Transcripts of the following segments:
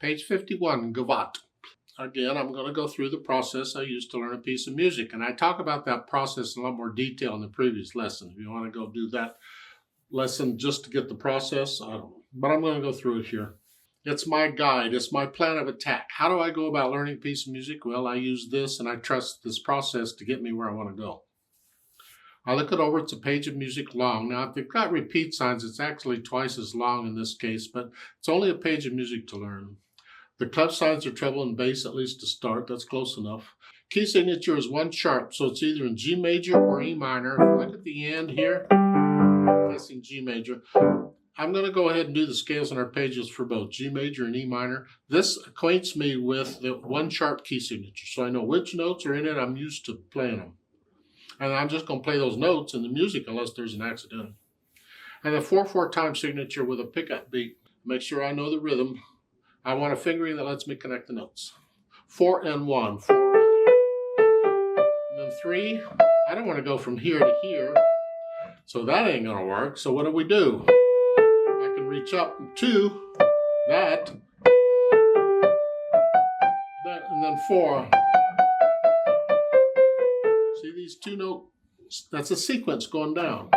Page 51, Gavotte. Again, I'm going to go through the process I used to learn a piece of music, and I talk about that process in a lot more detail in the previous lesson. If you want to go do that lesson just to get the process, I don't know. But I'm going to go through it here. It's my guide. It's my plan of attack. How do I go about learning a piece of music? Well, I use this, and I trust this process to get me where I want to go. I look it over. It's a page of music long. Now, if you've got repeat signs, it's actually twice as long in this case, but it's only a page of music to learn. The clef signs are treble and bass, at least to start. That's close enough. Key signature is 1 sharp, so it's either in G major or E minor. If you look at the end here, I'm guessing G major. I'm going to go ahead and do the scales on our pages for both G major and E minor. This acquaints me with the 1 sharp key signature, so I know which notes are in it. I'm used to playing them. And I'm just going to play those notes in the music unless there's an accident. And the 4/4 time signature with a pickup beat. Make sure I know the rhythm. I want a fingering that lets me connect the notes. 4 and 1. 4. And then 3. I don't want to go from here to here. So that ain't going to work. So what do? I can reach up to that. And then 4. See these 2 notes? That's a sequence going down.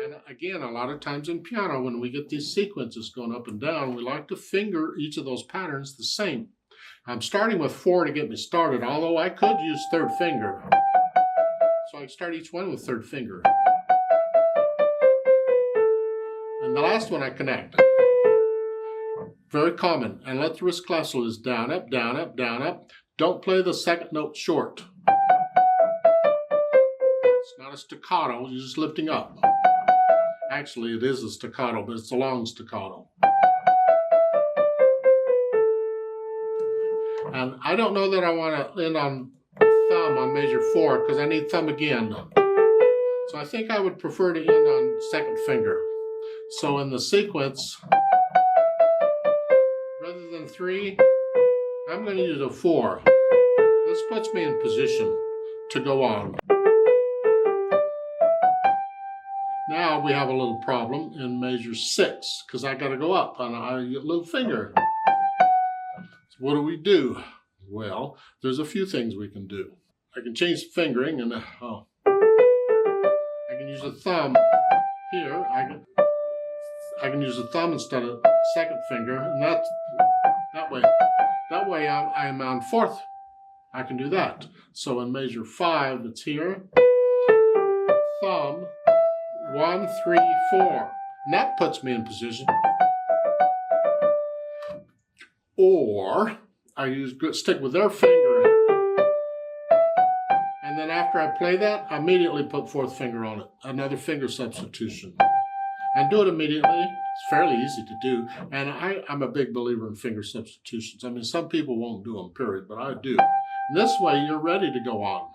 And again, a lot of times in piano, when we get these sequences going up and down, we like to finger each of those patterns the same. I'm starting with 4 to get me started, although I could use 3rd finger. So I start each one with 3rd finger. And the last one I connect. Very common. And let the wrist classical is down, up, down, up, down, up. Don't play the 2nd note short. It's not a staccato, you're just lifting up. Actually, it is a staccato, but it's a long staccato. And I don't know that I want to end on thumb on measure 4 because I need thumb again. So I think I would prefer to end on 2nd finger. So in the sequence, rather than 3, I'm going to use a 4. This puts me in position to go on. Now we have a little problem in measure 6 because I got to go up on a little finger. So what do? Well, there's a few things we can do. I can change the fingering and I can use a thumb here. I can use a thumb instead of 2nd finger, and that way I'm on 4th. I can do that. So in measure 5, it's here. Thumb, 1, 3, 4. And that puts me in position. Or I stick with their finger. And then after I play that, I immediately put 4th finger on it. Another finger substitution. And do it immediately. It's fairly easy to do. And I'm a big believer in finger substitutions. I mean, some people won't do them, period, but I do. And this way, you're ready to go on.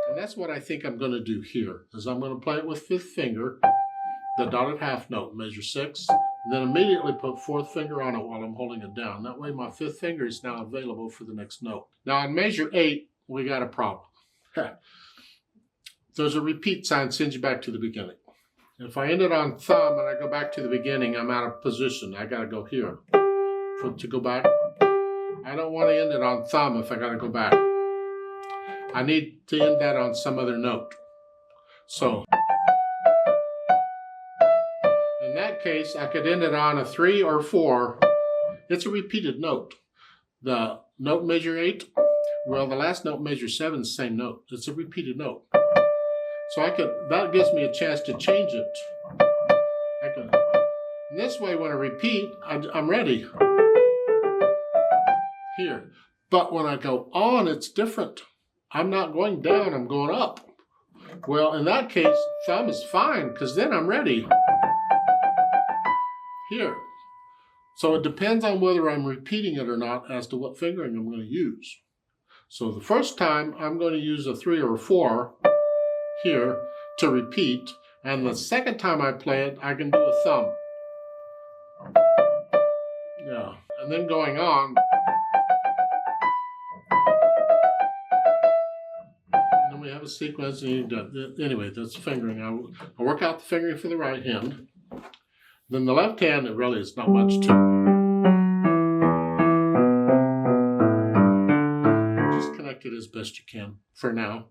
And that's what I think I'm going to do here, is I'm going to play it with 5th finger, the dotted half note, measure 6, and then immediately put 4th finger on it while I'm holding it down. That way, my 5th finger is now available for the next note. Now, on measure 8, we got a problem. There's a repeat sign sends you back to the beginning. If I end it on thumb and I go back to the beginning, I'm out of position. I got to go here to go back. I don't want to end it on thumb if I got to go back. I need to end that on some other note. So in that case, I could end it on a 3 or 4. It's a repeated note. The note measure 8, well, the last note measure 7 is the same note. It's a repeated note. So that gives me a chance to change it. And this way, when I repeat, I'm ready. Here. But when I go on, it's different. I'm not going down, I'm going up. Well, in that case, thumb is fine, because then I'm ready. Here. So it depends on whether I'm repeating it or not as to what fingering I'm going to use. So the first time, I'm going to use a 3 or a 4 here to repeat, and the second time I play it, I can do a thumb. Yeah, and then going on, and then we have a sequence. And anyway, that's fingering. I work out the fingering for the right hand. Then the left hand, it really is not much to. Just connect it as best you can for now.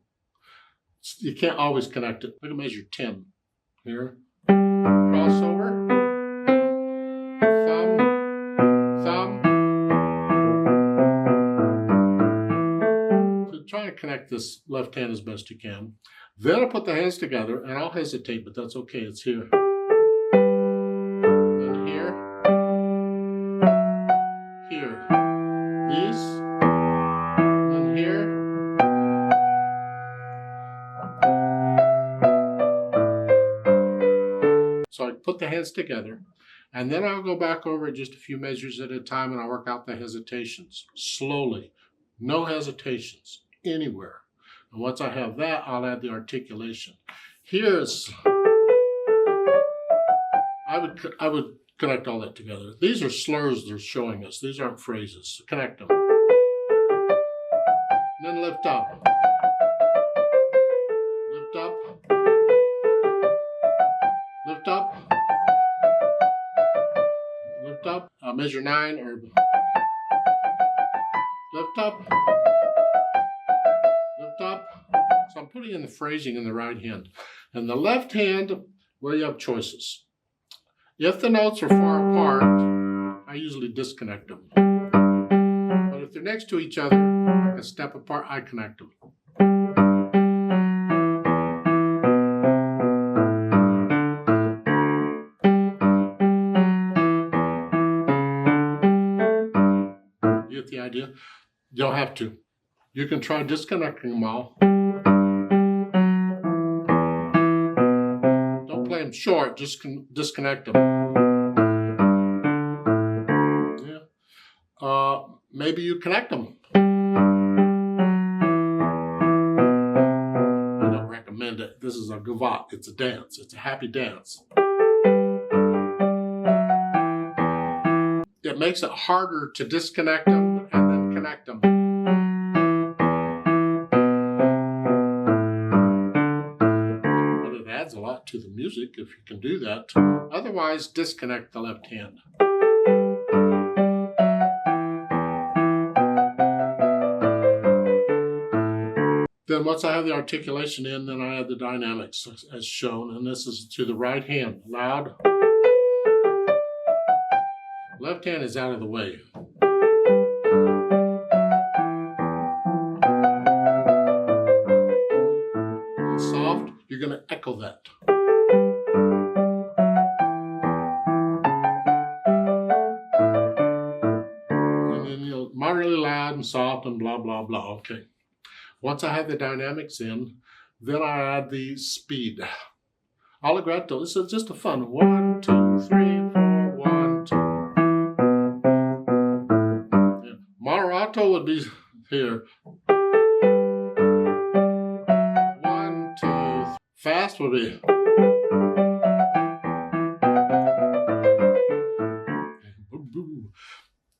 You can't always connect it. Look at measure 10 here. Crossover. Thumb. Thumb. So try to connect this left hand as best you can. Then I'll put the hands together, and I'll hesitate, but that's okay. It's here. And here. Here. These. And here. So I put the hands together, and then I'll go back over just a few measures at a time, and I'll work out the hesitations slowly. No hesitations anywhere. And once I have that, I'll add the articulation. Here's, I would connect all that together. These are slurs they're showing us. These aren't phrases. So connect them. And then lift up. Lift up. Lift up. Lift up. Measure 9 or lift up. Lift up. So I'm putting in the phrasing in the right hand. And the left hand, well, you have choices. If the notes are far apart, I usually disconnect them. But if they're next to each other, like a step apart, I connect them. You get the idea? You don't have to. You can try disconnecting them all. Don't play them short, just disconnect them. Yeah. Maybe you connect them. I don't recommend it. This is a gavotte. It's a dance. It's a happy dance. It makes it harder to disconnect them and then connect them. But it adds a lot to the music if you can do that. Otherwise, disconnect the left hand. Then once I have the articulation in, then I add the dynamics as shown. And this is to the right hand. Loud. Left hand is out of the way. And soft, you're going to echo that. And then you'll moderately loud and soft and blah, blah, blah. Okay. Once I have the dynamics in, then I add the speed. Allegretto, this is just a fun 1, 2, 3, 4, 1, 2. Yeah. Moderato would be here. 1, 2, 3. Fast would be.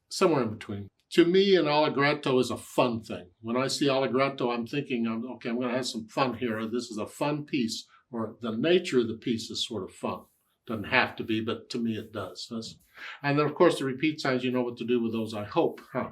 Somewhere in between. To me, an allegretto is a fun thing. When I see allegretto, I'm thinking, okay, I'm going to have some fun here. This is a fun piece, or the nature of the piece is sort of fun. Doesn't have to be, but to me it does. And then, of course, the repeat signs, you know what to do with those, I hope. Huh?